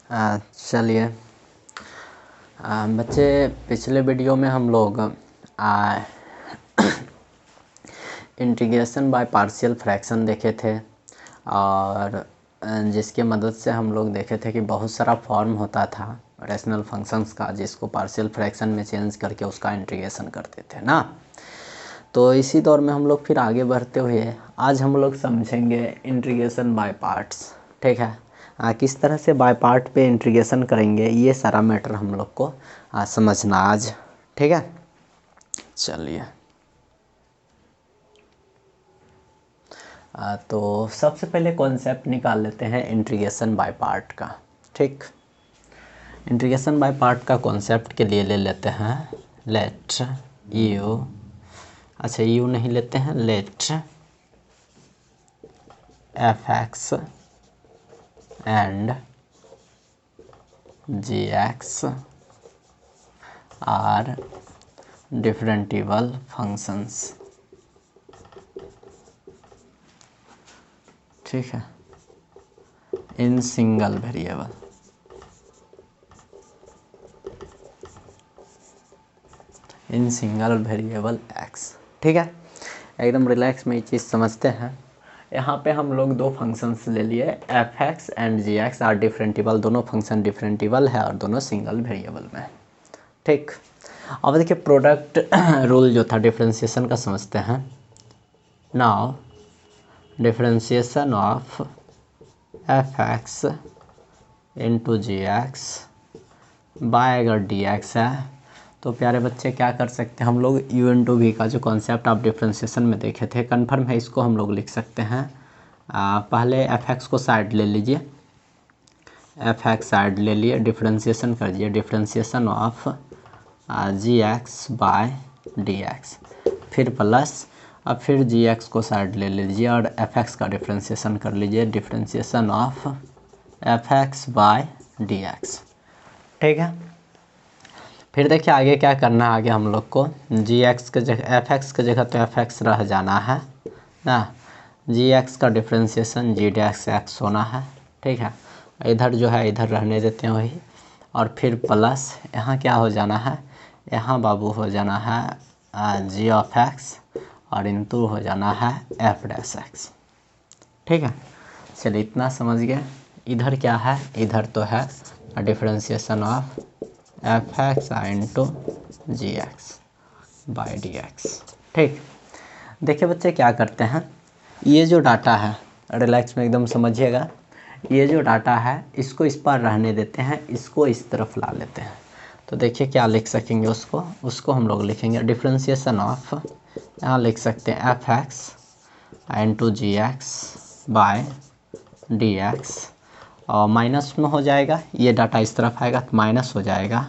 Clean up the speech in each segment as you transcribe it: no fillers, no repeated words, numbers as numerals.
चलिए बच्चे, पिछले वीडियो में हम लोग इंटीग्रेशन बाय पार्शियल फ्रैक्शन देखे थे और जिसके मदद से हम लोग देखे थे कि बहुत सारा फॉर्म होता था रैशनल फंक्शंस का, जिसको पार्शियल फ्रैक्शन में चेंज करके उसका इंटीग्रेशन करते थे ना। तो इसी दौर में हम लोग फिर आगे बढ़ते हुए आज हम लोग समझेंगे इंटीग्रेशन बाय पार्ट्स। ठीक है, किस तरह से बाय पार्ट पे इंटीग्रेशन करेंगे, ये सारा मैटर हम लोग को समझना आज। ठीक है, चलिए तो सबसे पहले कॉन्सेप्ट निकाल लेते हैं इंटीग्रेशन बाय पार्ट का। ठीक, इंटीग्रेशन बाय पार्ट का कॉन्सेप्ट के लिए ले लेते हैं लेट यू, अच्छा यू नहीं लेते हैं, let f x and g x are differentiable functions. ठीक है, in single variable. In single variable x. ठीक है, एकदम रिलैक्स में ये चीज़ समझते हैं। यहाँ पे हम लोग दो फंक्शंस ले लिए, f x and g x are differentiable. दोनों फंक्शन डिफरेंटिबल है और दोनों सिंगल वेरिएबल में। ठीक, अब देखिए प्रोडक्ट रूल जो था डिफरेंशिएशन का समझते हैं। Now differentiation of f x into g x by अगर डी एक्स है तो प्यारे बच्चे क्या कर सकते हैं हम लोग, यू इंटू वी का जो कॉन्सेप्ट आप डिफरेंशिएशन में देखे थे कन्फर्म है, इसको हम लोग लिख सकते हैं। पहले एफ एक्स को साइड ले लीजिए, एफ एक्स साइड ले लिए, डिफरेंशिएशन कर दिए, differentiation of g x by d x, फिर प्लस, अब फिर जी एक्स को साइड ले लीजिए और एफ एक्स का डिफरेंशिएशन कर लीजिए, differentiation of f x by d x. ठीक है, फिर देखिए आगे क्या करना है। आगे हम लोग को जी एक्स के जगह एफ एक्स के जगह तो एफ एक्स रह जाना है ना, जी एक्स का डिफरेंशिएशन जी डैश एक्स होना है। ठीक है, इधर जो है इधर रहने देते हैं वही, और फिर प्लस यहाँ क्या हो जाना है, यहाँ बाबू हो जाना है जी ऑफ एक्स और इंटू हो जाना है एफ डैश एक्स। ठीक है, चलिए इतना समझ गए। इधर क्या है, इधर तो है differentiation of f x into g x by d x. ठीक, देखिए बच्चे क्या करते हैं, ये जो डाटा है रिलैक्स में एकदम समझिएगा, ये जो डाटा है इसको इस पर रहने देते हैं, इसको इस तरफ ला लेते हैं। तो देखिए क्या लिख सकेंगे उसको हम लोग लिखेंगे डिफरेंशिएशन ऑफ, यहाँ लिख सकते हैं F x into g x by d x, और माइनस में हो जाएगा, ये डाटा इस तरफ आएगा तो माइनस हो जाएगा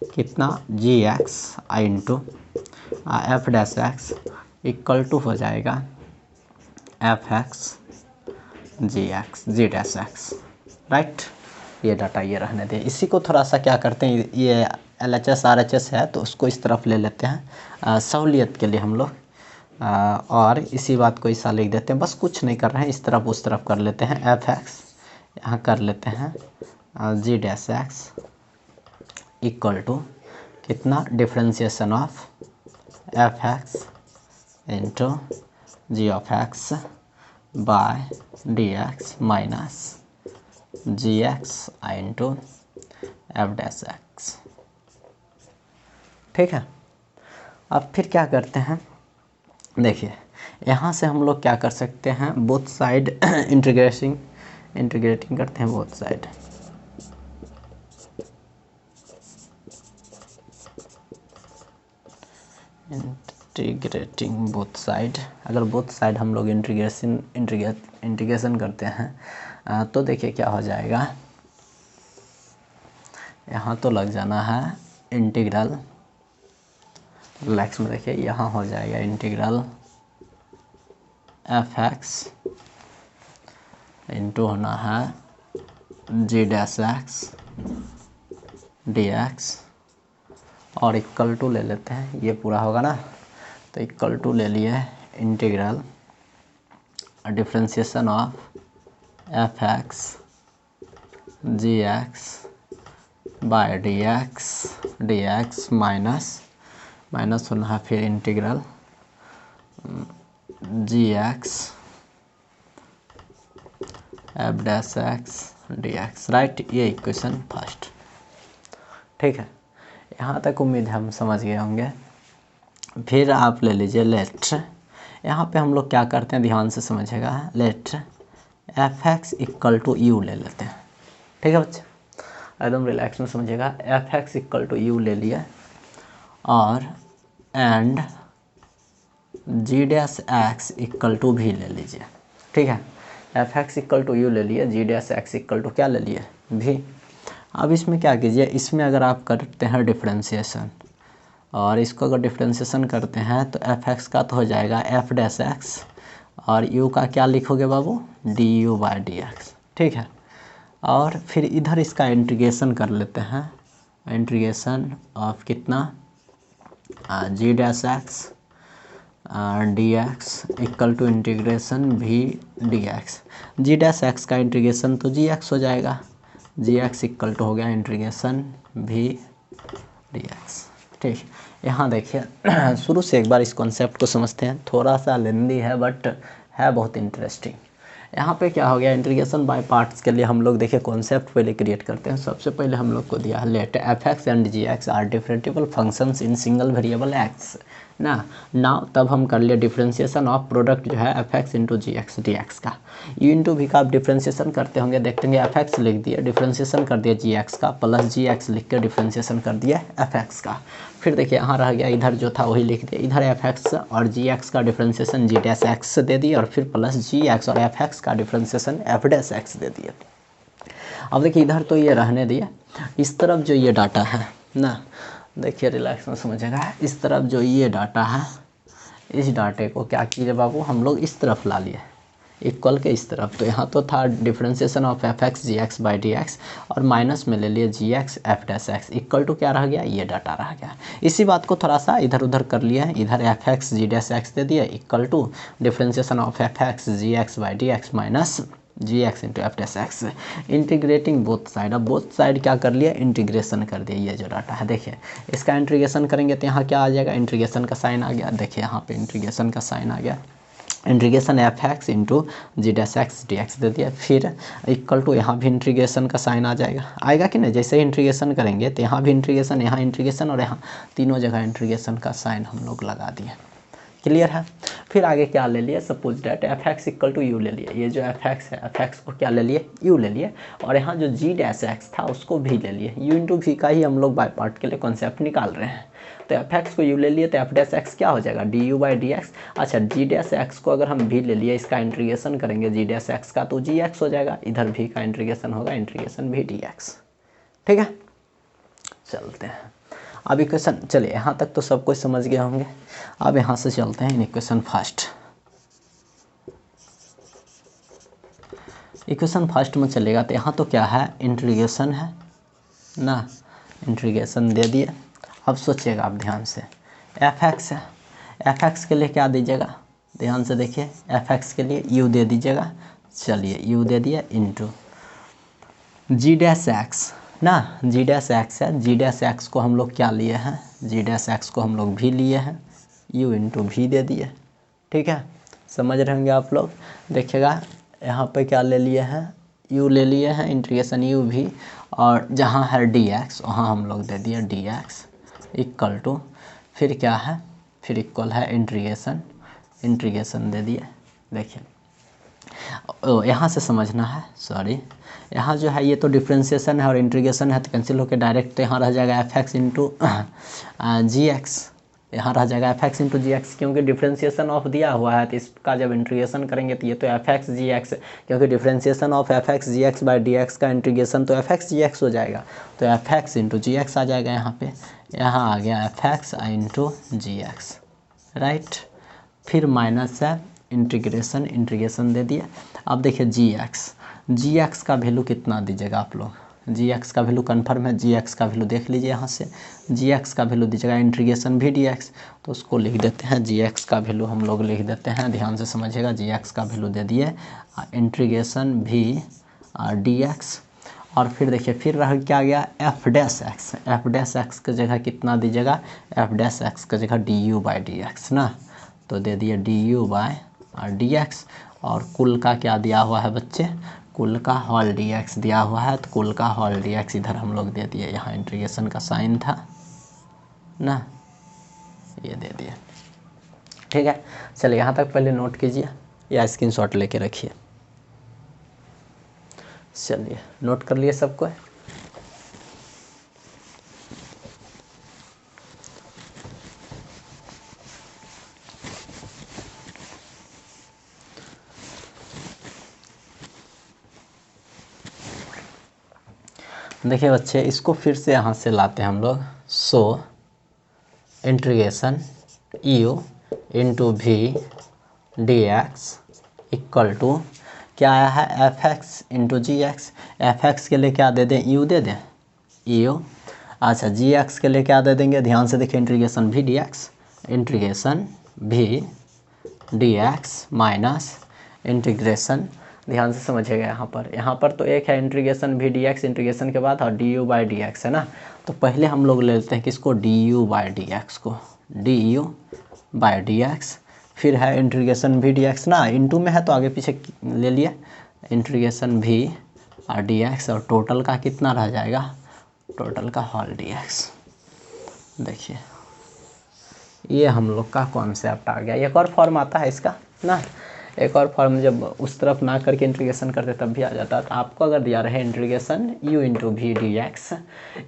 कितना, g x into f dash x equal to हो जाएगा f x g dash x. Right, ये डाटा ये रहने दें। इसी को थोड़ा सा क्या करते हैं, ये L H S R H S है तो उसको इस तरफ ले लेते हैं सहूलियत के लिए हम लोग, और इसी बात को ऐसा लिख देते हैं, बस कुछ नहीं कर रहे हैं, इस तरफ उस तरफ कर लेते हैं। एफ एक्स यहाँ कर लेते हैं g dash x equal to कितना, differentiation of f x into g of x by d x minus g x into f dash x. ठीक है, अब फिर क्या करते हैं, देखिए यहाँ से हम लोग क्या कर सकते हैं, बोथ साइड इंटीग्रेटिंग करते हैं, both side integrating both side. अगर बोथ साइड हम लोग इंटीग्रेशन करते हैं तो देखिए क्या हो जाएगा, यहाँ तो लग जाना है इंटीग्रल, रिलैक्स में देखिए यहाँ हो जाएगा इंटीग्रल एफ एक्स इंटू होना है जी डैश एक्स डी एक्स और इक्वल टू ले लेते हैं, ये पूरा होगा ना, तो इक्वल टू ले लिए integral differentiation of f x g x by d x minus होना है फिर integral g x f dash x d x, right. ये इक्वेशन फर्स्ट, ठीक है। यहाँ तक उम्मीद है हम समझ गए होंगे। फिर आप ले लीजिए लेट, यहाँ पे हम लोग क्या करते हैं ध्यान से समझिएगा। Let f x equal to u ले लेते हैं, ठीक है बच्चे, एकदम रिलैक्स में समझिएगा। F x equal to u ले लिया और and g dash x equal to भी ले लीजिए, ठीक है। F x equal to u ले लिए, g dash x equal to क्या ले लिए भी। अब इसमें क्या कीजिए, इसमें अगर आप करते हैं डिफ्रेंशिएशन और इसको अगर डिफ्रेंशिएशन करते हैं तो एफ एक्स का तो हो जाएगा एफ डैश एक्स और यू का क्या लिखोगे बाबू, d u by d x, ठीक है। और फिर इधर इसका इंटीग्रेशन कर लेते हैं, इंटीग्रेशन ऑफ कितना g dash x d x equal to integration भी d x. G dash x का इंटीग्रेशन तो जी एक्स हो जाएगा, जी एक्स इक्वल टू हो गया इंटीग्रेशन भी डी एक्स, ठीक। यहाँ देखिए शुरू से एक बार इस कॉन्सेप्ट को समझते हैं, थोड़ा सा लेंदी है बट है बहुत इंटरेस्टिंग। यहाँ पे क्या हो गया, इंटीग्रेशन बाय पार्ट्स के लिए हम लोग देखिए कॉन्सेप्ट पहले क्रिएट करते हैं। सबसे पहले हम लोग को दिया है let f x and g x are differentiable functions in single variable x ना। नाउ तब हम कर लिए डिफरेंशिएशन ऑफ प्रोडक्ट जो है f x into g x d x का। यू इंटू भी का आप डिफरेंशिएशन करते होंगे, देखते होंगे एफ एक्स लिख दिया, डिफरेंशिएशन कर दिया जी एक्स का, प्लस जी एक्स लिख के डिफरेंशिएशन कर दिया एफ एक्स का। फिर देखिए यहाँ रह गया, इधर जो था वही लिख दिया, इधर एफ एक्स और जी एक्स का डिफरेंशिएशन जी डैश एक्स से दे दिया और फिर प्लस जी एक्स और एफ एक्स का डिफरेंशिएशन एफ डैश एक्स दे दिया। अब देखिए इधर तो ये रहने दिया, इस तरफ जो ये डाटा है ना, देखिए रिलैक्स में समझेगा, इस तरफ जो ये डाटा है इस डाटे को क्या कीजिए बाबू, हम लोग इस तरफ ला लिए इक्वल के इस तरफ। तो यहाँ तो था differentiation of f x g x by d x और माइनस में ले लिए g x f dash x equal to क्या रह गया, ये डाटा रह गया। इसी बात को थोड़ा सा इधर उधर कर लिया है, इधर f x g dash x दे दिया equal to differentiation of f x g x by d x minus g x into f dash x, integrating both side. अब बोथ साइड क्या कर लिया, इंटीग्रेशन कर दिया। ये जो डाटा है देखिए इसका इंटीग्रेशन करेंगे तो यहाँ क्या आ जाएगा, इंटीग्रेशन का साइन आ गया, देखिए यहाँ पे इंटीग्रेशन का साइन आ गया, इंटीग्रेशन एफ एक्स इंटू जी डैश एक्स डी एक्स दे दिया। फिर इक्वल टू यहाँ भी इंटीग्रेशन का साइन आ जाएगा, आएगा कि नहीं, जैसे ही इंटीग्रेशन करेंगे तो यहाँ भी इंटीग्रेशन, यहाँ इंटीग्रेशन और यहाँ तीनों जगह इंटीग्रेशन का साइन हम लोग लगा दिए। क्लियर है। फिर आगे क्या ले लिए, suppose that f x equal to u ले लिए, ये जो एफ एक्स है एफ एक्स को क्या ले लिए, यू ले लिए, और यहाँ जो जी डैश एक्स था उसको भी ले लिए। यू इंटू भी का ही हम लोग बाय पार्ट के लिए कॉन्सेप्ट निकाल रहे हैं। तो एफ एक्स को यू ले लिए तो एफ डैश एक्स क्या हो जाएगा, D u by d x. अच्छा जी डैश एक्स को अगर हम भी ले लिए, इसका इंटीग्रेशन करेंगे जी डैश एक्स का तो जी एक्स हो जाएगा, इधर भी का इंटीग्रेशन होगा, इंटीग्रेशन भी डी एक्स, ठीक है। चलते हैं अब इक्वेशन, चलिए यहाँ तक तो सब कुछ समझ गए होंगे। अब यहाँ से चलते हैं in equation first. Equation first में चलेगा तो यहाँ तो क्या है, इंटीग्रेशन है ना, इंटीग्रेशन दे दिए। अब सोचिएगा आप ध्यान से, एफ एक्स है, एफ एक्स के लिए क्या दीजिएगा, ध्यान से देखिए, एफ एक्स के लिए यू दे दीजिएगा। चलिए यू दे दिया इंटू जी डैश एक्स ना, जी डैश एक्स है, जी डैश एक्स को हम लोग क्या लिए हैं, जी डैश एक्स को हम लोग भी लिए हैं, यू इंटू भी दे दिए, ठीक है। समझ रहे होंगे आप लोग। देखिएगा यहाँ पे क्या ले लिए हैं, यू ले लिए हैं, इंटीग्रेशन यू भी, और जहाँ है डी एक्स वहाँ हम लोग दे दिए डी एक्स इक्वल टू, फिर क्या है, फिर इक्वल है इंटीग्रेशन, इंटीग्रेशन दे दिए। देखिए यहाँ से समझना है, सॉरी, यहाँ जो है ये तो डिफरेंशिएशन है और इंटीग्रेशन है तो कैंसिल होकर डायरेक्ट तो यहाँ रह जाएगा f x into g x, यहाँ रह जाएगा f x into g x, क्योंकि डिफरेंशिएशन ऑफ दिया हुआ है तो इसका जब इंटीग्रेशन करेंगे तो ये तो एफ एक्स जी एक्स, क्योंकि differentiation of f x g x by d x का इंटीग्रेशन तो एफ एक्स जी एक्स हो जाएगा, तो f x into g x आ जाएगा यहाँ पे, यहाँ आ गया f x into g x, right. फिर माइनस है इंटीग्रेशन, इंटीग्रेशन दे दिया। अब देखिए जी एक्स का वैल्यू कितना दीजिएगा आप लोग, जी एक्स का वैल्यू कन्फर्म है, जी एक्स का वैल्यू देख लीजिए यहाँ से, जी एक्स का वैल्यू दीजिएगा इंटीग्रेशन भी डी एक्स, तो उसको लिख देते हैं, जी एक्स का वैल्यू हम लोग लिख देते हैं, ध्यान से समझिएगा, जी एक्स का वैल्यू दे दिए इंटीग्रेशन भी डी एक्स, और फिर देखिए फिर रह क्या गया F dash x. F dash x की जगह कितना दीजिएगा, एफ डैश एक्स की जगह D u by d x ना, तो दे दिए D u by d x. और कुल का क्या दिया हुआ है बच्चे, कुल का होल डी एक्स दिया हुआ है, तो कुल का होल डी एक्स इधर हम लोग दे दिए, यहाँ इंटीग्रेशन का साइन था ना, ये दे दिए। ठीक है, चलिए यहाँ तक पहले नोट कीजिए या स्क्रीनशॉट लेके रखिए। चलिए नोट कर लिए सबको। देखिए बच्चे इसको फिर से यहाँ से लाते हैं हम लोग। So integration u into v d x equal to क्या आया है, f x into g x. F x के लिए क्या दे दें, यू दे दें, यू। अच्छा जी एक्स के लिए क्या दे देंगे, ध्यान से देखिए इंटीग्रेशन भी डी एक्स, इंटीग्रेशन भी डी एक्स माइनस इंटीग्रेशन, ध्यान से समझिएगा यहाँ पर तो एक है इंटीग्रेशन भी डी एक्स इंटीग्रेशन के बाद, और D u by d x है ना। तो पहले हम लोग ले लेते हैं किसको, d u by d x को, d u by d x. फिर है इंटीग्रेशन भी डी एक्स ना, इनटू में है तो आगे पीछे ले लिए, इंटीग्रेशन भी और डी एक्स, और टोटल का कितना रह जाएगा, टोटल का होल डी एक्स। देखिए ये हम लोग का कॉन्सेप्ट आ गया। एक और फॉर्म आता है इसका ना, एक और फॉर्म जब उस तरफ ना करके इंटीग्रेशन करते तब भी आ जाता है। तो आपको अगर दिया रहे integration u into v d x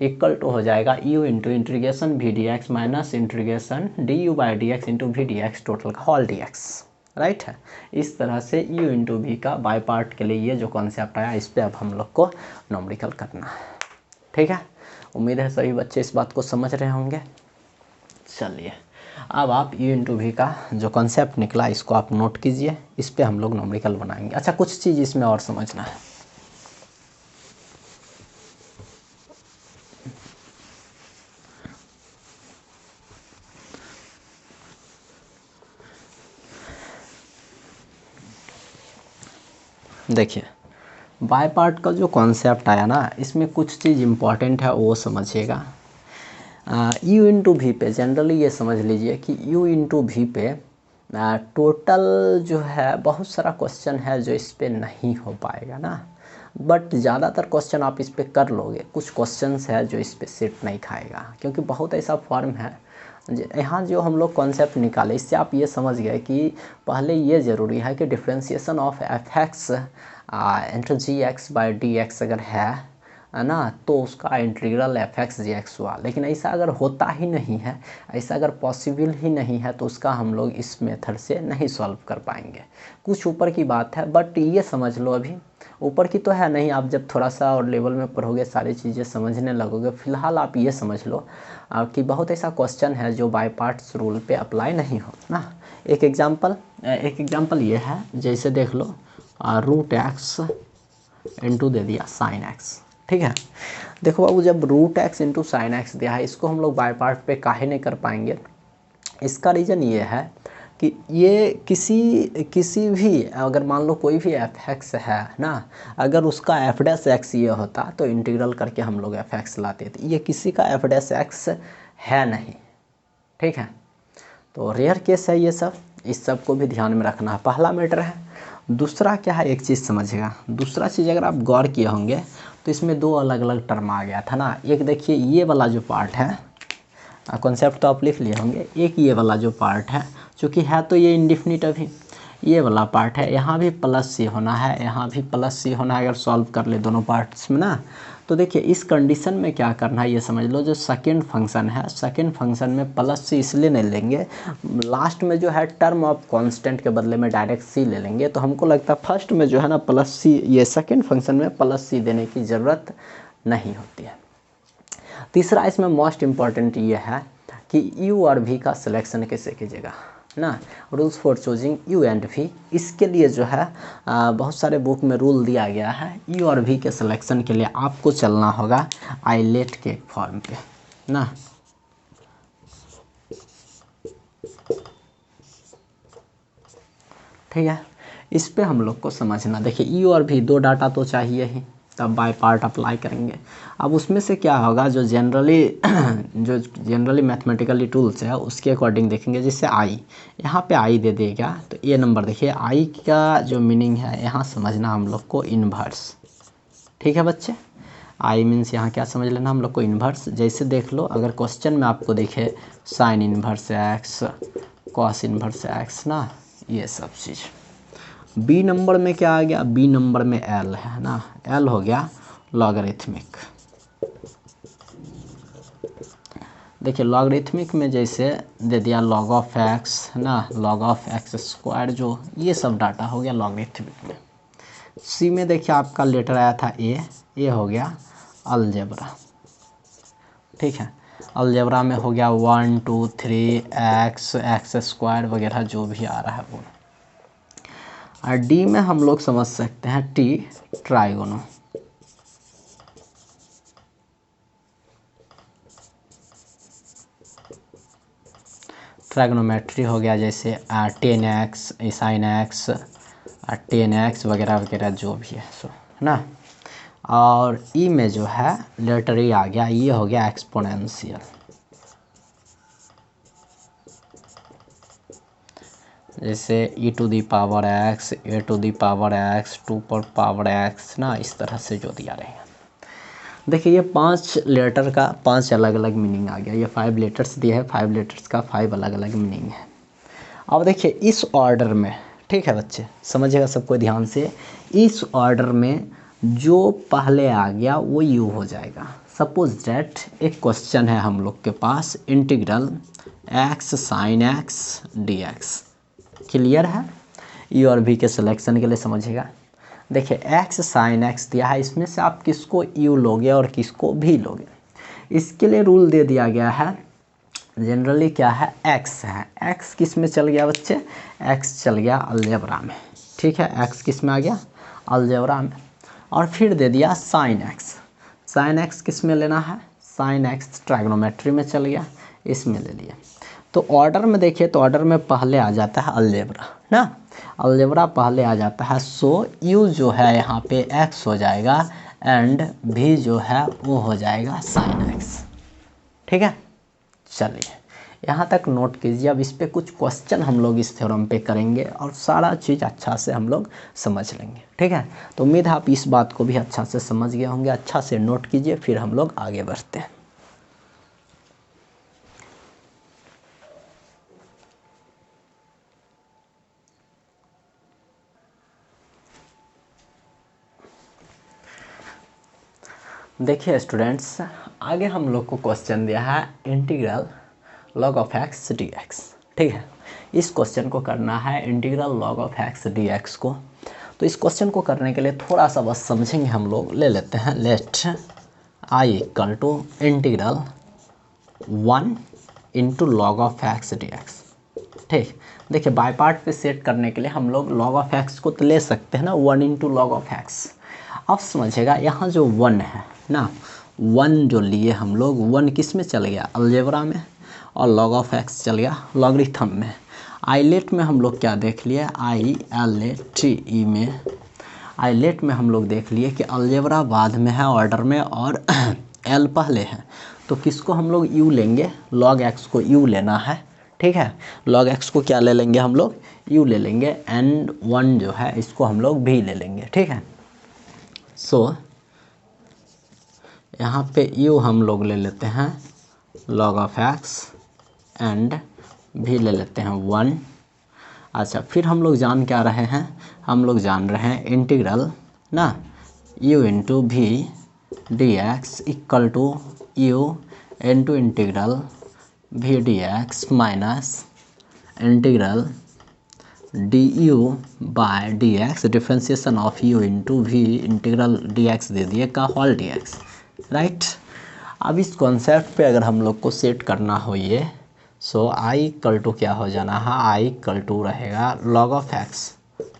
equal to हो जाएगा u into integration v d x minus integration d u by d x into v d x total का होल डी एक्स, राइट है। इस तरह से u इंटू वी का by part के लिए ये जो कॉन्सेप्ट आया, इस पर अब हम लोग को नॉमेरिकल करना है। ठीक है, उम्मीद है सभी बच्चे इस बात को समझ रहे होंगे। चलिए अब आप u इंटू वी का जो कॉन्सेप्ट निकला इसको आप नोट कीजिए, इस पे हम लोग नॉमेरिकल बनाएंगे। अच्छा कुछ चीज़ इसमें और समझना है। देखिए बाय पार्ट का जो कॉन्सेप्ट आया ना, इसमें कुछ चीज़ इम्पॉर्टेंट है वो समझिएगा। u इंटू वी पे जनरली ये समझ लीजिए कि u इंटू वी पे टोटल जो है बहुत सारा क्वेश्चन है जो इस पे नहीं हो पाएगा ना, बट ज़्यादातर क्वेश्चन आप इस पे कर लोगे। कुछ क्वेश्चंस है जो इस पे सेट नहीं खाएगा, क्योंकि बहुत ऐसा फॉर्म है। यहाँ जो हम लोग कॉन्सेप्ट निकाले इससे आप ये समझ गए कि पहले ये ज़रूरी है कि differentiation of f x into g x by d x अगर है ना, तो उसका integral f x g x हुआ। लेकिन ऐसा अगर होता ही नहीं है, ऐसा अगर पॉसिबल ही नहीं है, तो उसका हम लोग इस मेथड से नहीं सॉल्व कर पाएंगे। कुछ ऊपर की बात है, बट ये समझ लो अभी ऊपर की तो है नहीं, आप जब थोड़ा सा और लेवल में पढ़ोगे सारी चीज़ें समझने लगोगे। फिलहाल आप ये समझ लो कि बहुत ऐसा क्वेश्चन है जो बाय पार्ट्स रूल पे अप्लाई नहीं हो ना। एक एग्जाम्पल ये है, जैसे देख लो रूट एक्स इंटू दे दिया साइन एक्स। ठीक है, देखो बाबू जब root x into sine x दिया है, इसको हम लोग बाय पार्ट पे काहे नहीं कर पाएंगे। इसका रीज़न ये है कि ये किसी भी अगर मान लो कोई भी एफ एक्स है ना, अगर उसका एफ डैश एक्स ये होता तो इंटीग्रल करके हम लोग एफ एक्स लाते थे। ये किसी का एफ डैश एक्स है नहीं, ठीक है, तो रेयर केस है ये सब। इस सब को भी ध्यान में रखना है, पहला मैटर है। दूसरा क्या है, एक चीज़ समझिएगा, दूसरा चीज़ अगर आप गौर किए होंगे तो इसमें दो अलग अलग टर्म आ गया था ना। एक देखिए ये वाला जो पार्ट है, कॉन्सेप्ट तो आप लिख लिए होंगे। एक ये वाला जो पार्ट है, चूँकि है तो ये इंडिफिनिट अभी, ये वाला पार्ट है, यहाँ भी प्लस सी होना है, यहाँ भी प्लस सी होना है। अगर सॉल्व कर ले दोनों पार्ट्स में ना, तो देखिए इस कंडीशन में क्या करना है ये समझ लो। जो सेकंड फंक्शन है, सेकंड फंक्शन में प्लस सी इसलिए नहीं लेंगे, लास्ट में जो है टर्म ऑफ कांस्टेंट के बदले में डायरेक्ट सी ले लेंगे। तो हमको लगता है फर्स्ट में जो है ना प्लस सी, ये सेकंड फंक्शन में प्लस सी देने की ज़रूरत नहीं होती है। तीसरा इसमें मोस्ट इम्पॉर्टेंट ये है कि यू और वी का सिलेक्शन कैसे कीजिएगा ना। Rules for choosing u and v, इसके लिए जो है बहुत सारे बुक में रूल दिया गया है। यू और वी के सिलेक्शन के लिए आपको चलना होगा आइलेट के फॉर्म पे ना। ठीक है, इस पे हम लोग को समझना। देखिए यू और वी दो डाटा तो चाहिए ही, तब बाय पार्ट अप्लाई करेंगे। अब उसमें से क्या होगा, जो जनरली मैथमेटिकली टूल्स है उसके अकॉर्डिंग देखेंगे। जैसे आई, यहाँ पे आई दे देगा तो ये नंबर देखिए, आई का जो मीनिंग है यहाँ समझना हम लोग को इन्वर्स। ठीक है बच्चे, आई मीन्स यहाँ क्या समझ लेना हम लोग को, इन्वर्स। जैसे देख लो, अगर क्वेश्चन में आपको दिखे sign inverse x, cos inverse x ना, ये सब चीज़। बी नंबर में क्या आ गया, बी नंबर में एल है ना, एल हो गया लॉगरिथमिक। देखिए लॉगरिथमिक में जैसे दे दिया लॉग ऑफ एक्स ना, लॉग ऑफ एक्स स्क्वायर, जो ये सब डाटा हो गया लॉगरिथमिक में। सी में देखिए आपका लेटर आया था ए, ये हो गया अलजेब्रा। ठीक है, अलजेब्रा में हो गया 1 2 3 एक्स, एक्स स्क्वायर वगैरह जो भी आ रहा है वो। और डी में हम लोग समझ सकते हैं टी, ट्राइगोनो। ट्राइगोनोमेट्री हो गया, जैसे 10x, साइन एक्स, 10x वगैरह वगैरह जो भी है सो, है ना। और ई में जो है लेटर ई आ गया, ये हो गया एक्सपोनेंशियल। जैसे e to the power x, a to the power x, 2 पर पावर x ना, इस तरह से जो दिया रहेगा। देखिए ये 5 लेटर का 5 अलग अलग मीनिंग आ गया। ये 5 लेटर्स दिए हैं, 5 लेटर्स का 5 अलग अलग मीनिंग है। अब देखिए इस ऑर्डर में, ठीक है बच्चे समझिएगा सबको ध्यान से, इस ऑर्डर में जो पहले आ गया वो यू हो जाएगा। सपोज डैट एक क्वेश्चन है हम लोग के पास, integral x sine x dx। Clear है, यू और वी के सिलेक्शन के लिए समझिएगा। देखिए x साइन x दिया है, इसमें से आप किसको u लोगे और किसको v लोगे, इसके लिए रूल दे दिया गया है। जनरली क्या है, x है, x किस में चल गया बच्चे, x चल गया अलजेब्रा में। ठीक है, x किस में आ गया, अलजेब्रा में। और फिर दे दिया साइन x, साइन x किस में लेना है, साइन x ट्राइगोनोमेट्री में चल गया, इसमें ले लिया। तो ऑर्डर में देखिए, तो ऑर्डर में पहले आ जाता है अलजेब्रा ना, अलजेब्रा पहले आ जाता है। सो u जो है यहाँ पे x हो जाएगा एंड v जो है वो हो जाएगा साइन x। ठीक है, चलिए यहाँ तक नोट कीजिए। अब इस पे कुछ क्वेश्चन हम लोग इस थ्योरम पे करेंगे और सारा चीज़ अच्छा से हम लोग समझ लेंगे। ठीक है, तो उम्मीद है आप इस बात को भी अच्छा से समझ गए होंगे। अच्छा से नोट कीजिए, फिर हम लोग आगे बढ़ते हैं। देखिए स्टूडेंट्स, आगे हम लोग को क्वेश्चन दिया है integral log of x d x. ठीक है, इस क्वेश्चन को करना है integral log of x d x को। तो इस क्वेश्चन को करने के लिए थोड़ा सा बस समझेंगे हम लोग। ले लेते हैं let I equal to integral 1 into log of x d x. ठीक, देखिए बाय पार्ट पे सेट करने के लिए हम लोग लॉग ऑफ एक्स को तो ले सकते हैं ना, 1 इंटू लॉग ऑफ एक्स। अब समझिएगा यहाँ जो 1 है ना, 1 जो लिए हम लोग, 1 किस में चल गया, अलजेब्रा में, और लॉग ऑफ एक्स चल गया लॉगरिथम में। आइलेट में हम लोग क्या देख लिए, ILATE में, आइलेट में हम लोग देख लिए कि अलजेब्रा बाद में है ऑर्डर में और एल पहले है। तो किसको हम लोग यू लेंगे, लॉग एक्स को यू लेना है। ठीक है, लॉग एक्स को क्या ले लेंगे हम लोग, यू ले लेंगे, एंड 1 जो है इसको हम लोग भी ले लेंगे। ठीक है, सो यहाँ पे यू हम लोग ले लेते हैं लॉग ऑफ एक्स एंड भी ले लेते हैं 1। अच्छा, फिर हम लोग जान क्या रहे हैं, हम लोग जान रहे हैं इंटीग्रल ना u into v d x equal to u into integral v d x minus integral d u by d x, differentiation of u into v integral d x दे दिए का होल डी एक्स। राइट, अब इस concept पे अगर हम लोग को सेट करना हो ये, सो आई इक्वल टू क्या हो जाना है, आई इक्वल टू रहेगा लॉग ऑफ एक्स।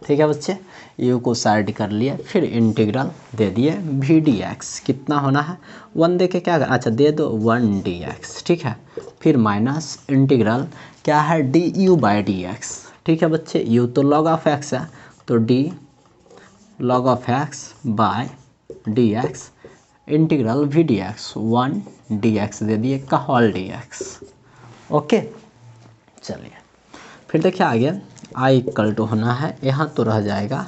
ठीक है बच्चे, यू को साइड कर लिए, फिर इंटीग्रल दे दिए भी डी एक्स, कितना होना है 1 दे के क्या, अच्छा दे दो 1 डी एक्स। ठीक है, फिर माइनस इंटीग्रल क्या है D u by d x. ठीक है बच्चे, यू तो लॉग ऑफ एक्स है, तो d log of x by d x integral v d x 1 d x दे दिए का होल डी एक्स। ओके चलिए फिर देखिए आगे आई इक्वल टू होना है, यहाँ तो रह जाएगा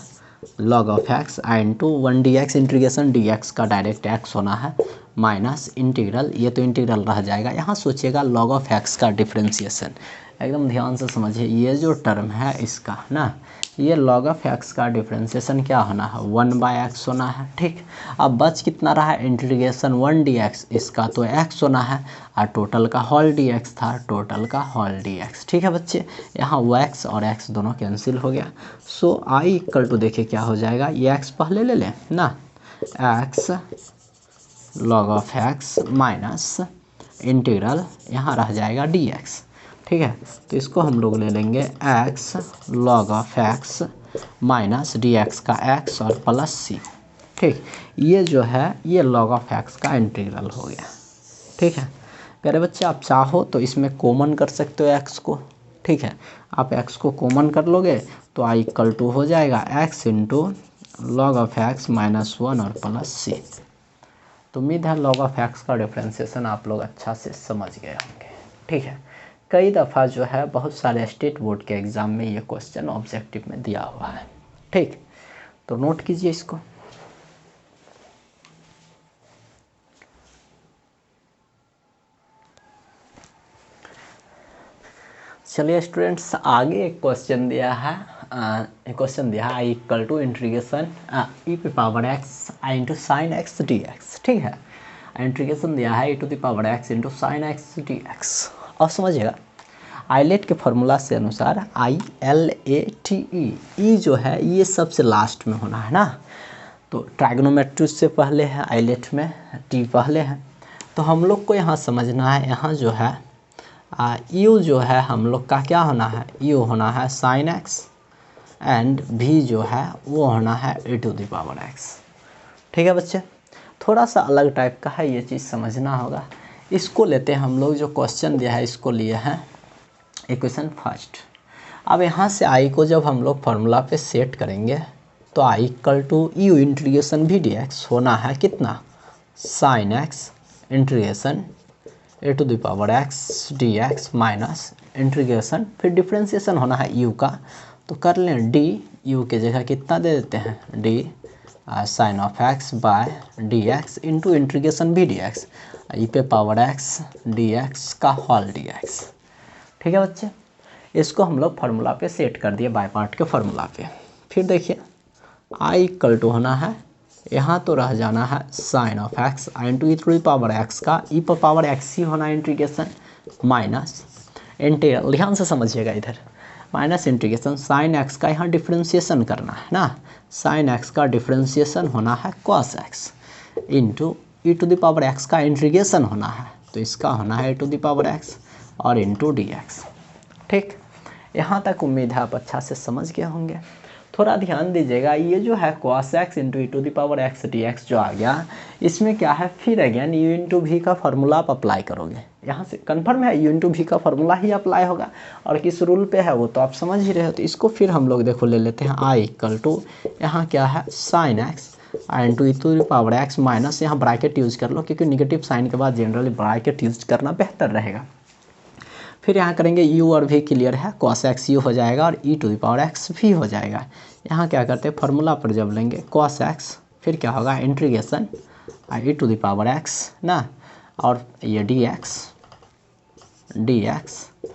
log of x I into 1 d x integration D x का डायरेक्ट एक्स होना है माइनस इंटीग्रल, ये तो इंटीग्रल रह जाएगा। यहाँ सोचिएगा log ऑफ एक्स का डिफ्रेंशिएशन, एकदम ध्यान से समझिए, ये जो टर्म है इसका ना, ये log ऑफ एक्स का डिफ्रेंशिएशन क्या होना है 1/x होना है। ठीक, अब बच कितना रहा है इंटीग्रेशन 1 dx, इसका तो x होना है और टोटल का होल dx था, टोटल का होल dx। ठीक है बच्चे, यहाँ वो x और x दोनों कैंसिल हो गया। सो i इक्वल टू देखिए क्या हो जाएगा, ये x पहले ले लें ना, x log of x minus integral यहाँ रह जाएगा dx। ठीक है, तो इसको हम लोग ले लेंगे x log of x minus D x का x और प्लस c। ठीक, ये जो है ये log ऑफ x का इंटीग्रल हो गया। ठीक है प्यारे बच्चे, आप चाहो तो इसमें कॉमन कर सकते हो x को। ठीक है, आप x को कॉमन कर लोगे तो i इक्वल टू हो जाएगा x into log of x minus 1 और प्लस c। तो उम्मीद है log ऑफ x का डिफ्रेंशिएशन आप लोग अच्छा से समझ गए होंगे। ठीक है, कई दफ़ा जो है बहुत सारे स्टेट बोर्ड के एग्ज़ाम में ये क्वेश्चन ऑब्जेक्टिव में दिया हुआ है। ठीक, तो नोट कीजिए इसको। चलिए स्टूडेंट्स, आगे एक क्वेश्चन दिया है, I equal to integration e पे पावर एक्स आई into sine x d x. ठीक है, इंटीग्रेशन दिया है e to the power x into sine x d x. अब समझिएगा, आईलेट के फॉर्मूला से अनुसार ILATE, ई जो है ये सबसे लास्ट में होना है ना, तो ट्राइगोनोमेट्री से पहले है, आईलेट में टी पहले है। तो हम लोग को यहाँ समझना है, यहाँ जो है यू जो है हम लोग का क्या होना है, यू होना है साइन एक्स एंड भी जो है वो होना है e to the power x. ठीक है बच्चे, थोड़ा सा अलग टाइप का है, ये चीज़ समझना होगा। इसको लेते हैं हम लोग, जो क्वेश्चन दिया है इसको लिए हैं इक्वेशन फर्स्ट। अब यहाँ से आई को जब हम लोग फार्मूला पे सेट करेंगे तो I equal to u integration भी डी एक्स होना है कितना, sine x integration a to the power x d x minus integration, फिर डिफ्रेंशिएशन होना है यू का, तो कर लें डी यू के जगह कितना दे देते हैं d sine of x by d x into integration भी डी एक्स ई पे पावर एक्स डी एक्स का होल डी एक्स। ठीक है बच्चे, इसको हम लोग फार्मूला पे सेट कर दिए बाय पार्ट के फार्मूला पे। फिर देखिए आई इक्वल टू होना है, यहाँ तो रह जाना है sine of x I into e to the power x का ई पर पावर एक्स ही होना इंटीग्रेशन माइनस इंटीग्रल, ध्यान से समझिएगा इधर, माइनस इंटीग्रेशन साइन एक्स का यहाँ डिफ्रेंशिएशन करना है ना, साइन एक्स का डिफ्रेंशिएशन होना है cos x into e to the power x का इंटीग्रेशन होना है, तो इसका होना है e to the power x और इंटू डी एक्स। ठीक, यहाँ तक उम्मीद है आप अच्छा से समझ गए होंगे। थोड़ा ध्यान दीजिएगा, ये जो है cos x into e to the power x d x जो आ गया, इसमें क्या है फिर अगेन u इंटू भी का फार्मूला आप अप्लाई करोगे। यहाँ से कन्फर्म है u इंटू भी का फार्मूला ही अप्लाई होगा, और किस रूल पे है वो तो आप समझ ही रहे हो। तो इसको फिर हम लोग देखो ले लेते हैं आई इक्वल टू, यहाँ क्या है sine x I into e to the power x minus, यहाँ ब्रैकेट यूज़ कर लो क्योंकि निगेटिव साइन के बाद जनरली ब्रैकेट यूज करना बेहतर रहेगा। फिर यहाँ करेंगे u और भी क्लियर है, cos x u हो जाएगा और e to the power x भी हो जाएगा। यहाँ क्या करते हैं फार्मूला पर जब लेंगे cos x, फिर क्या होगा integration e to the power x ना, और ये dx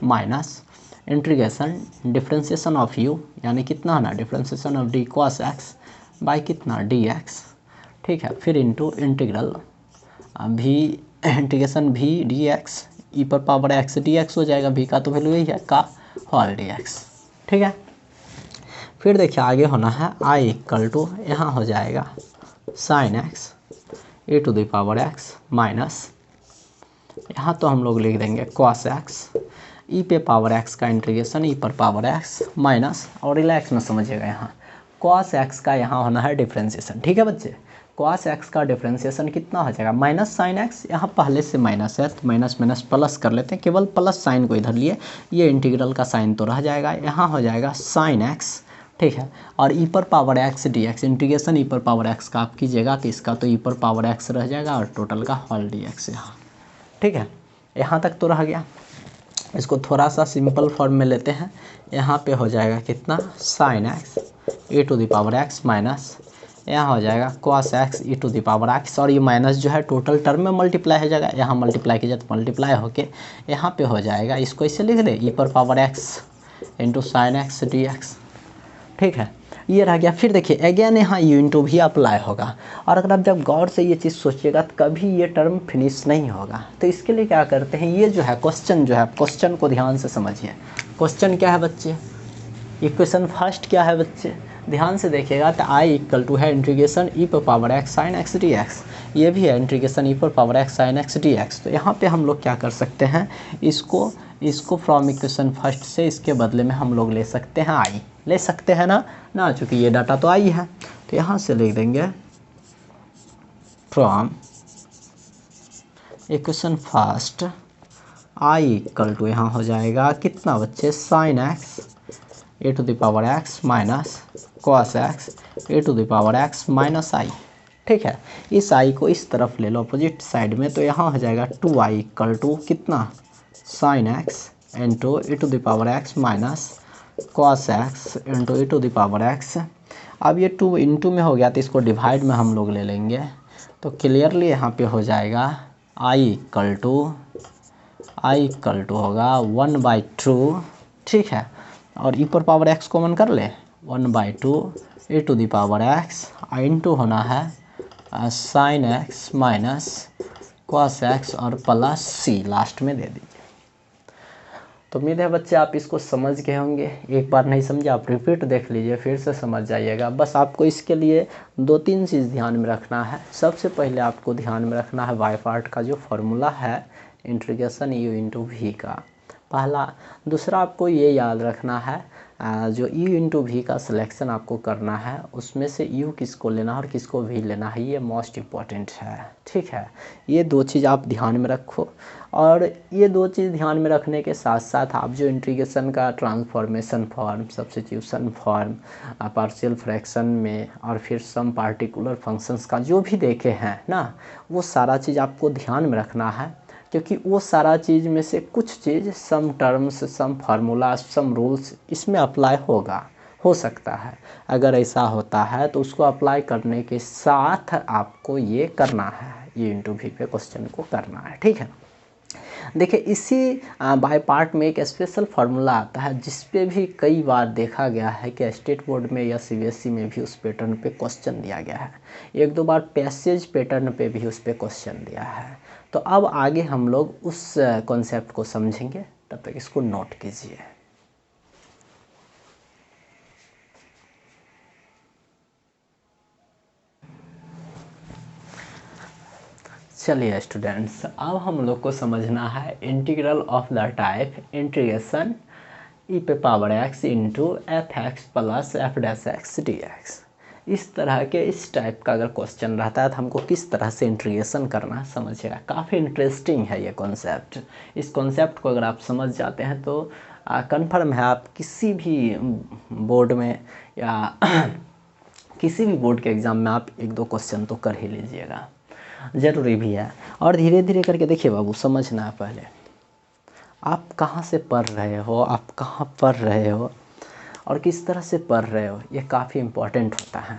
minus integration differentiation of u, यानी कितना होना differentiation of d cos x by कितना dx। ठीक है, फिर इंटू इंटीग्रल भी इंटीग्रेशन भी dx ई पर पावर एक्स डी एक्स हो जाएगा, भी का तो वैल्यू यही है का होल डी एक्स। ठीक है, फिर देखिए आगे होना है आई इक्वल टू, यहाँ हो जाएगा sine x A to the power x minus, यहाँ तो हम लोग लिख देंगे कॉस एक्स ई पे पावर एक्स का इंटीग्रेशन ई पर पावर एक्स माइनस, और रिलैक्स में समझिएगा यहाँ कॉस एक्स का यहाँ होना है डिफ्रेंशिएशन। ठीक है बच्चे, cos x का डिफ्रेंशिएशन कितना हो जाएगा माइनस साइन x, यहाँ पहले से माइनस है तो माइनस माइनस प्लस कर लेते हैं, केवल प्लस साइन को इधर लिए, ये इंटीग्रल का साइन तो रह जाएगा, यहाँ हो जाएगा साइन x। ठीक है। और ई पर power x d x, integration ई पर पावर एक्स का आप कीजिएगा तो इसका तो ई पर पावर एक्स रह जाएगा और टोटल का होल डी एक्स यहाँ, ठीक है। यहाँ तक तो रह गया। इसको थोड़ा सा सिंपल फॉर्म में लेते हैं। यहाँ पे हो जाएगा कितना, sine x e to the power x minus यहाँ हो जाएगा cos x e to the power x, और ये माइनस जो है टोटल टर्म में मल्टीप्लाई हो जाएगा, यहाँ मल्टीप्लाई कीजिए तो मल्टीप्लाई होके यहाँ पे हो जाएगा, इसको इसे लिख दे ई पर power x into sine x d x, ठीक है। ये रह गया। फिर देखिए अगेन यहाँ यू इंटू भी अप्लाई होगा, और अगर आप जब गौर से ये चीज़ सोचिएगा तो कभी ये टर्म फिनिश नहीं होगा। तो इसके लिए क्या करते हैं, ये जो है क्वेश्चन जो है, क्वेश्चन को ध्यान से समझिए। क्वेश्चन क्या है बच्चे, इक्वेशन फर्स्ट क्या है बच्चे, ध्यान से देखिएगा तो आई इक्वल टू है इंटीग्रेशन ई पर power x sine x d x, ये भी है इंटीग्रेशन ई पर power x sine x d x. तो यहाँ पे हम लोग क्या कर सकते हैं, इसको फ्रॉम इक्वेशन फर्स्ट से इसके बदले में हम लोग ले सकते हैं आई, ले सकते हैं ना चूँकि ये डाटा तो आई है, तो यहाँ से लिख देंगे from equation first I equal to यहाँ हो जाएगा कितना बच्चे, sine x A to the power x minus cos x A to the power x minus I, ठीक है। इस आई को इस तरफ ले लो अपोजिट साइड में, तो यहाँ हो जाएगा 2i इक्वल टू कितना, sine x into A to the power x minus cos x into A to the power x. अब ये 2 इंटू में हो गया तो इसको डिवाइड में हम लोग ले लेंगे, तो क्लियरली यहाँ पे हो जाएगा i इक्वल टू होगा 1/2, ठीक है। और ई पर पावर एक्स कॉमन कर ले, 1/2 e to the power x into होना है sine x minus cos x और प्लस सी लास्ट में दे दीजिए। तो उम्मीद है बच्चे आप इसको समझ गए होंगे। एक बार नहीं समझे आप रिपीट देख लीजिए, फिर से समझ जाइएगा। बस आपको इसके लिए 2-3 चीज़ ध्यान में रखना है। सबसे पहले आपको ध्यान में रखना है वाई पार्ट का जो फॉर्मूला है इंटीग्रेशन यू इंटू वी का, पहला। दूसरा आपको ये याद रखना है जो u इंटू वी का सिलेक्शन आपको करना है, उसमें से u किसको लेना है और किसको v लेना है, ये मोस्ट इम्पॉर्टेंट है, ठीक है। ये 2 चीज़ आप ध्यान में रखो, और ये 2 चीज़ ध्यान में रखने के साथ साथ आप जो इंटीग्रेशन का transformation form, substitution form, partial fraction में और फिर सम पार्टिकुलर फंक्शंस का जो भी देखे हैं ना, वो सारा चीज़ आपको ध्यान में रखना है, क्योंकि वो सारा चीज़ में से कुछ चीज़ some terms, some formula, some rules इसमें अप्लाई हो सकता है। अगर ऐसा होता है तो उसको अप्लाई करने के साथ आपको ये करना है, ये इंटू वी पे क्वेश्चन को करना है, ठीक है। देखिए इसी बाय पार्ट में एक स्पेशल फार्मूला आता है जिस पे भी कई बार देखा गया है कि स्टेट बोर्ड में या सीबीएसई में भी उस पैटर्न पे क्वेश्चन दिया गया है, 1-2 बार पैसेज पैटर्न पे भी उस पे क्वेश्चन दिया है। तो अब आगे हम लोग उस कॉन्सेप्ट को समझेंगे, तब तक इसको नोट कीजिए। चलिए स्टूडेंट्स, अब हम लोग को समझना है integral of the type integration e पे power x into f x plus f dash x d x. इस तरह के इस टाइप का अगर क्वेश्चन रहता है तो हमको किस तरह से इंटीग्रेशन करना है समझिएगा। काफ़ी इंटरेस्टिंग है ये कॉन्सेप्ट। इस कॉन्सेप्ट को अगर आप समझ जाते हैं तो कन्फर्म है आप किसी भी बोर्ड में या किसी भी बोर्ड के एग्ज़ाम में आप 1-2 क्वेश्चन तो कर ही लीजिएगा, ज़रूरी भी है। और धीरे धीरे करके देखिए बाबू, समझना है पहले आप कहाँ से पढ़ रहे हो, आप कहाँ पढ़ रहे हो और किस तरह से पढ़ रहे हो, ये काफ़ी इम्पोर्टेंट होता है।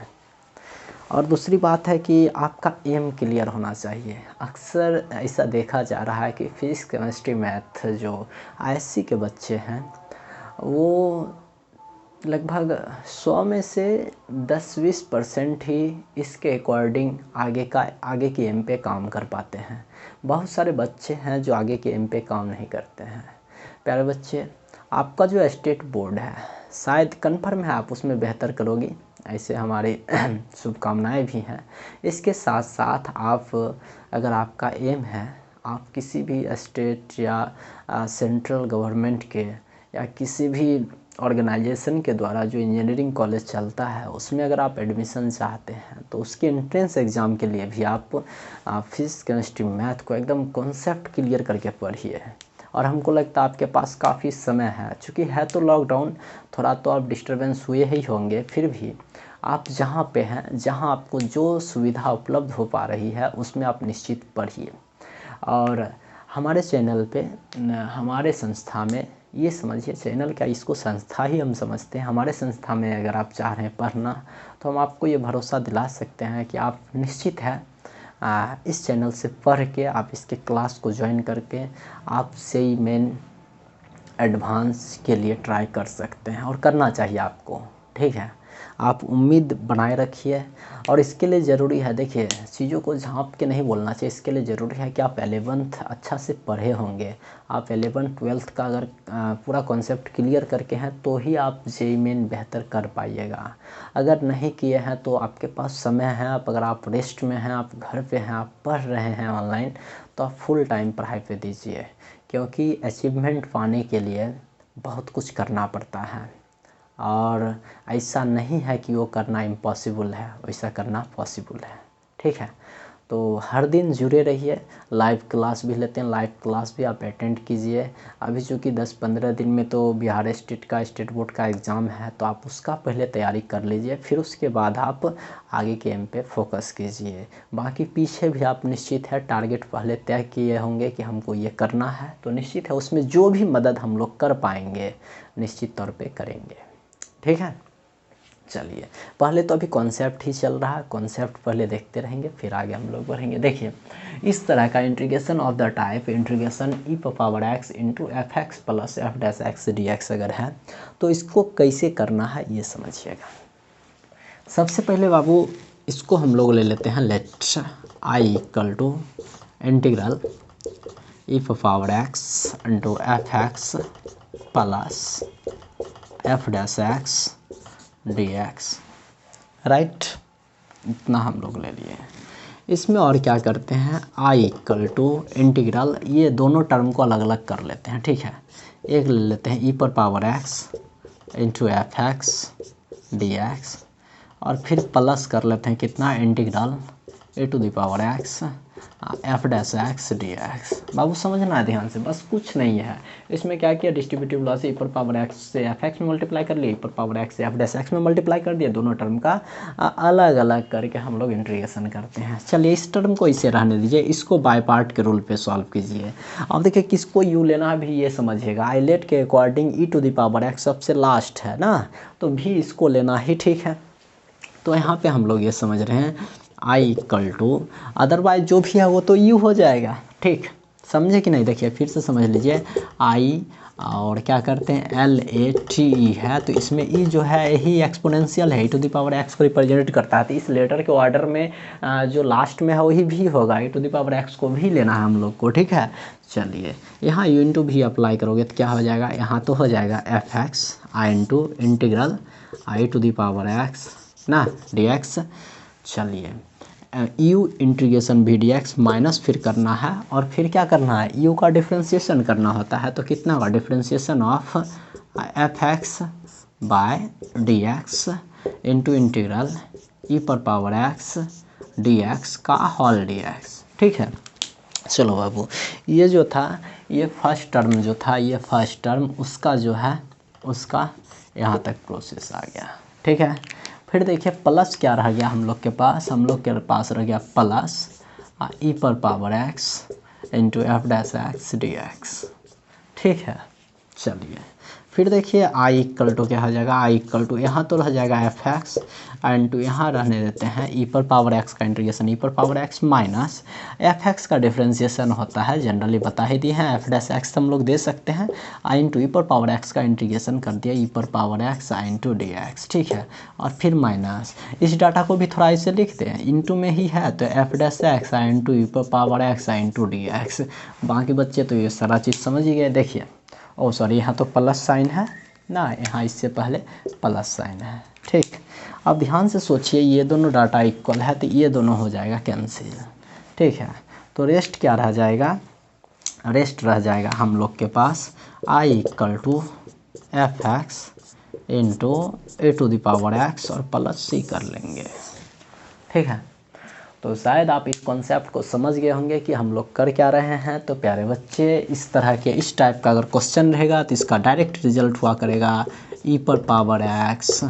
और दूसरी बात है कि आपका एम क्लियर होना चाहिए। अक्सर ऐसा देखा जा रहा है कि फिजिक्स केमिस्ट्री मैथ जो आईएससी के बच्चे हैं वो लगभग 100 में से 10-20% ही इसके अकॉर्डिंग आगे के एम पे काम कर पाते हैं। बहुत सारे बच्चे हैं जो आगे के एम पे काम नहीं करते हैं। प्यारे बच्चे, आपका जो स्टेट बोर्ड है शायद कन्फर्म है आप उसमें बेहतर करोगी, ऐसे हमारी शुभकामनाएं भी हैं। इसके साथ साथ आप अगर आपका एम है आप किसी भी स्टेट या सेंट्रल गवर्नमेंट के या किसी भी ऑर्गेनाइजेशन के द्वारा जो इंजीनियरिंग कॉलेज चलता है उसमें अगर आप एडमिशन चाहते हैं तो उसके एंट्रेंस एग्ज़ाम के लिए भी आप फिजिक्स केमिस्ट्री मैथ को एकदम कॉन्सेप्ट क्लियर करके पढ़िए। और हमको लगता है आपके पास काफ़ी समय है, चूँकि है तो लॉकडाउन थोड़ा तो आप डिस्टर्बेंस हुए ही होंगे, फिर भी आप जहाँ पे हैं, जहाँ आपको जो सुविधा उपलब्ध हो पा रही है उसमें आप निश्चित पढ़िए। और हमारे चैनल पे हमारे संस्था में, ये समझिए चैनल क्या, इसको संस्था ही हम समझते हैं। हमारे संस्था में अगर आप चाह रहे हैं पढ़ना तो हम आपको ये भरोसा दिला सकते हैं कि आप निश्चित है इस चैनल से पढ़ के आप इसके क्लास को ज्वाइन करके आप सेई मेन एडवांस के लिए ट्राई कर सकते हैं, और करना चाहिए आपको। ठीक है, आप उम्मीद बनाए रखिए। और इसके लिए ज़रूरी है, देखिए चीज़ों को झांप के नहीं बोलना चाहिए। इसके लिए ज़रूरी है कि आप 11th अच्छा से पढ़े होंगे। आप 11th 12th का अगर पूरा कॉन्सेप्ट क्लियर करके हैं तो ही आप जेईई मेन बेहतर कर पाइएगा। अगर नहीं किए हैं तो आपके पास समय है, अगर आप रेस्ट में हैं, आप घर पे हैं, आप पढ़ रहे हैं ऑनलाइन, तो आप फुल टाइम पढ़ाई पे दीजिए। क्योंकि अचीवमेंट पाने के लिए बहुत कुछ करना पड़ता है, और ऐसा नहीं है कि वो करना इम्पॉसिबल है, वैसा करना पॉसिबल है। ठीक है, तो हर दिन जुड़े रहिए। लाइव क्लास भी लेते हैं, लाइव क्लास भी आप अटेंड कीजिए। अभी चूँकि 10-15 दिन में तो बिहार स्टेट बोर्ड का एग्ज़ाम है, तो आप उसका पहले तैयारी कर लीजिए, फिर उसके बाद आप आगे के एम पे फोकस कीजिए। बाकी पीछे भी आप निश्चित है टारगेट पहले तय किए होंगे कि हमको ये करना है, तो निश्चित है उसमें जो भी मदद हम लोग कर पाएंगे निश्चित तौर पे करेंगे। ठीक है, चलिए पहले तो अभी कॉन्सेप्ट ही चल रहा है, कॉन्सेप्ट पहले देखते रहेंगे, फिर आगे हम लोग बढ़ेंगे। देखिए इस तरह का integration of the type integration E power x into f x plus f dash x d x अगर है तो इसको कैसे करना है ये समझिएगा। सबसे पहले बाबू इसको हम लोग ले लेते हैं, let I equal to integral e power x into f x plus f dash x d x, right. इतना हम लोग ले लिए। इसमें और क्या करते हैं, आई इक्वल टू इंटीग्रल, ये दोनों टर्म को अलग अलग कर लेते हैं। ठीक है, एक ले लेते हैं ई पर power x into f x d x, और फिर प्लस कर लेते हैं कितना, integral e to the power x f dash x d x. बाबू समझना है ध्यान से, बस कुछ नहीं है इसमें। क्या किया, डिस्ट्रीब्यूटिव लॉ से ई पर पावर एक्स से एफ एक्स में मल्टीप्लाई कर लिया, ई पर पावर एक्स से एफ डैश एक्स में मल्टीप्लाई कर दिया। दोनों टर्म का अलग अलग करके हम लोग इंटीग्रेशन करते हैं। चलिए इस टर्म को इसे रहने दीजिए, इसको बाय पार्ट के रूल पे सॉल्व कीजिए। अब देखिए किसको यू लेना है भी ये समझिएगा। आइलेट के according e to the power x सबसे लास्ट है ना, तो भी इसको लेना ही ठीक है। तो यहाँ पे हम लोग ये समझ रहे हैं आई इक्वल टू, अदरवाइज जो भी है वो तो यू हो जाएगा। ठीक, समझे कि नहीं, देखिए फिर से समझ लीजिए। आई और क्या करते हैं, एल ए टी ई है, तो इसमें ई जो है यही एक्सपोनेंशियल है, e to the power x को रिप्रेजेंट करता है। तो इस लेटर के ऑर्डर में जो लास्ट में है वही भी होगा, e to the power x को भी लेना है हम लोग को। ठीक है, चलिए यहाँ यू इंटू भी अप्लाई करोगे तो क्या हो जाएगा, यहाँ तो हो जाएगा f x I into integral I to the power x ना डी एक्स। चलिए यू इंटीग्रेशन भी डी एक्स माइनस फिर करना है, और फिर क्या करना है, यू का डिफ्रेंशिएशन करना होता है। तो कितना का differentiation of f x by d x into integral e पर पावर एक्स डी एक्स का होल डी एक्स। ठीक है, चलो बाबू ये जो था, ये फर्स्ट टर्म जो था, ये फर्स्ट टर्म उसका जो है उसका यहाँ तक प्रोसेस आ गया। ठीक है, फिर देखिए प्लस क्या रह गया हम लोग के पास, हम लोग के पास रह गया प्लस ई पर power x into f dash x d x. ठीक है, चलिए फिर देखिए आई इक्वल टू क्या हो जाएगा, आई इक्वल टू यहाँ तो रह जाएगा एफ एक्स इंटू यहाँ रहने देते हैं ई पर पावर एक्स का इंटीग्रेशन, ई पर power x minus F x का डिफ्रेंशिएशन होता है, जनरली बता ही दिए हैं, एफ डैश एक्स हम लोग दे सकते हैं, आई इंटू ई पर पावर एक्स का इंटीग्रेशन कर दिया ई पर पावर एक्स आई इंटू डी एक्स। ठीक है, और फिर माइनस, इस डाटा को भी थोड़ा ऐसे लिखते हैं, इंटू में ही है तो एफ डैश एक्स आई इंटू ई पर पावर एक्स आई इंटू डी एक्स। बाकी बच्चे तो ये सारा चीज़ समझ ही गए। देखिए ओ सॉरी, यहाँ तो प्लस साइन है ना, यहाँ इससे पहले प्लस साइन है। ठीक, अब ध्यान से सोचिए, ये दोनों डाटा इक्वल है तो ये दोनों हो जाएगा कैंसिल। ठीक है, तो रेस्ट क्या रह जाएगा, रेस्ट रह जाएगा हम लोग के पास I equal to f x into A to the power x और प्लस सी कर लेंगे। ठीक है, तो शायद आप इस कॉन्सेप्ट को समझ गए होंगे कि हम लोग कर क्या रहे हैं। तो प्यारे बच्चे, इस तरह के इस टाइप का अगर क्वेश्चन रहेगा तो इसका डायरेक्ट रिजल्ट हुआ करेगा e पर power x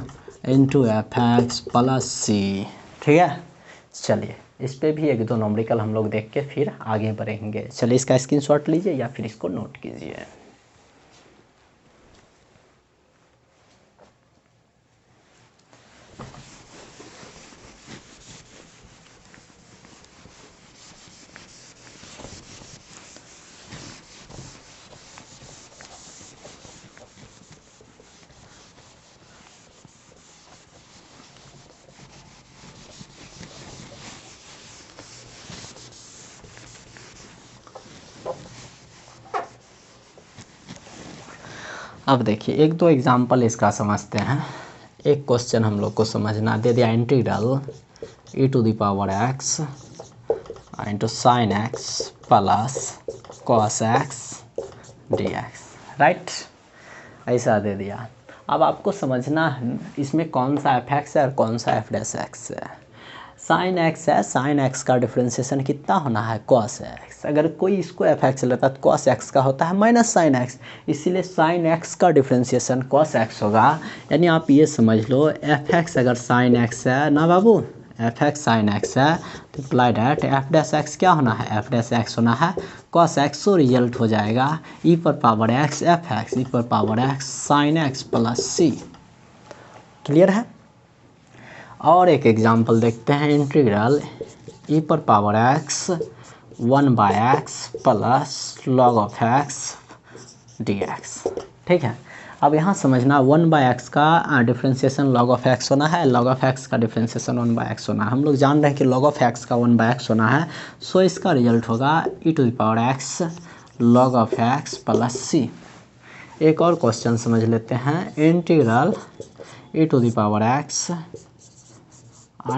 into f x plus c. ठीक है, चलिए इस पे भी एक दो नॉमरिकल हम लोग देख के फिर आगे बढ़ेंगे। चलिए इसका स्क्रीनशॉट लीजिए या फिर इसको नोट कीजिए। अब देखिए एक दो एग्जाम्पल इसका समझते हैं। एक क्वेश्चन हम लोग को समझना दे दिया, integral e to the power x into sine x plus cos x d x, right, ऐसा दे दिया। अब आपको समझना है इसमें कौन सा एफ एक्स है और कौन सा एफ डैश एक्स है। साइन एक्स है, साइन एक्स का डिफ्रेंशिएशन कितना होना है, कॉस एक्स। अगर कोई इसको एफ एक्स लेता है तो कॉस एक्स का होता है माइनस साइन एक्स, इसीलिए साइन एक्स का डिफ्रेंशिएशन कॉस एक्स होगा। यानी आप ये समझ लो एफ एक्स अगर साइन एक्स है ना बाबू, एफ एक्स साइन एक्स है तो imply that F dash x क्या होना है, एफ डैश एक्स होना है कॉस एक्स। तो रिजल्ट हो जाएगा ई पर power x f x e पर power x sine x plus c. Clear है। और एक एग्जांपल देखते हैं, इंटीग्रल ई पर power x 1/x plus log of x d x. ठीक है, अब यहाँ समझना 1/x का डिफ्रेंशिएशन लॉग ऑफ एक्स होना है, लॉग ऑफ एक्स का डिफ्रेंशिएशन 1/x होना है। हम लोग जान रहे हैं कि लॉग ऑफ एक्स का 1/x होना है, सो इसका रिजल्ट होगा e to the power x log of x plus c. एक और क्वेश्चन समझ लेते हैं, integral e to the power x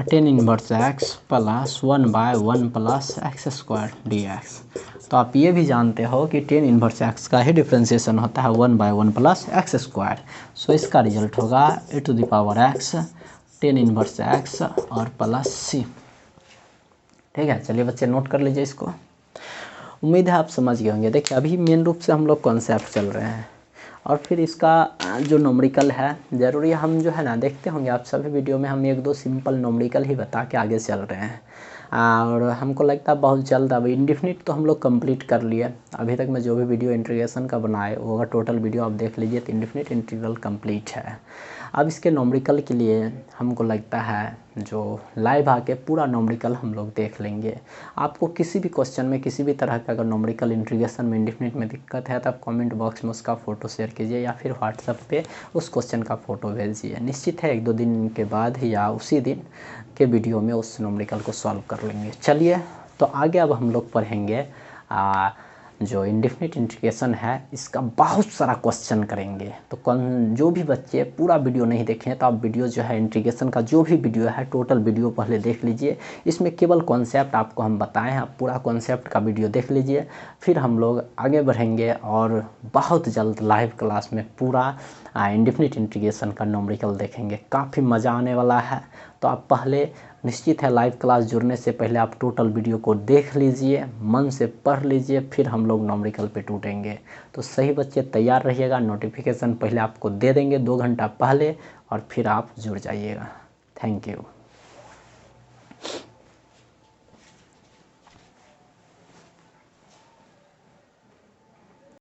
tan inverse x plus 1/1 plus x square d x. तो आप ये भी जानते हो कि टेन इनवर्स एक्स का ही डिफ्रेंशिएशन होता है 1/1 प्लस एक्स स्क्वायर। सो इसका रिजल्ट होगा e to the power x tan inverse x और प्लस सी। ठीक है, चलिए बच्चे नोट कर लीजिए इसको। उम्मीद है आप समझ गए होंगे। देखिए अभी मेन रूप से हम लोग कॉन्सेप्ट चल रहे हैं और फिर इसका जो नॉमरिकल है ज़रूरी हम जो है ना देखते होंगे आप सभी वीडियो में हम एक दो सिंपल नॉमरिकल ही बता के आगे चल रहे हैं। और हमको लगता है बहुत जल्द अभी इंडेफिनिट तो हम लोग कंप्लीट कर लिए। अभी तक मैं जो भी वीडियो इंटीग्रेशन का बनाए वो अगर टोटल वीडियो आप देख लीजिए तो इंडेफिनिट इंटीग्रल कंप्लीट है। अब इसके नॉमरिकल के लिए हमको लगता है जो लाइव आके पूरा नॉमरिकल हम लोग देख लेंगे। आपको किसी भी क्वेश्चन में किसी भी तरह का अगर नॉमरिकल इंटीग्रेशन में इंडेफिनिट में दिक्कत है तो आप कमेंट बॉक्स में उसका फ़ोटो शेयर कीजिए या फिर व्हाट्सएप पे उस क्वेश्चन का फ़ोटो भेजिए। निश्चित है एक दो दिन के बाद या उसी दिन के वीडियो में उस नॉमरिकल को सॉल्व कर लेंगे। चलिए तो आगे अब हम लोग पढ़ेंगे जो इंडेफिनिट इंटीग्रेशन है इसका बहुत सारा क्वेश्चन करेंगे। तो जो भी बच्चे पूरा वीडियो नहीं देखे हैं तो आप वीडियो जो है इंटीग्रेशन का जो भी वीडियो है टोटल वीडियो पहले देख लीजिए। इसमें केवल कॉन्सेप्ट आपको हम बताएं हैं, आप पूरा कॉन्सेप्ट का वीडियो देख लीजिए। फिर हम लोग आगे बढ़ेंगे और बहुत जल्द लाइव क्लास में पूरा इंडेफिनिट इंटीग्रेशन का नॉमरिकल देखेंगे। काफ़ी मज़ा आने वाला है। तो आप पहले निश्चित है लाइव क्लास जुड़ने से पहले आप टोटल वीडियो को देख लीजिए, मन से पढ़ लीजिए, फिर हम लोग नॉमरिकल पे टूटेंगे। तो सही बच्चे तैयार रहिएगा, नोटिफिकेशन पहले आपको दे देंगे 2 घंटा पहले और फिर आप जुड़ जाइएगा। Thank you.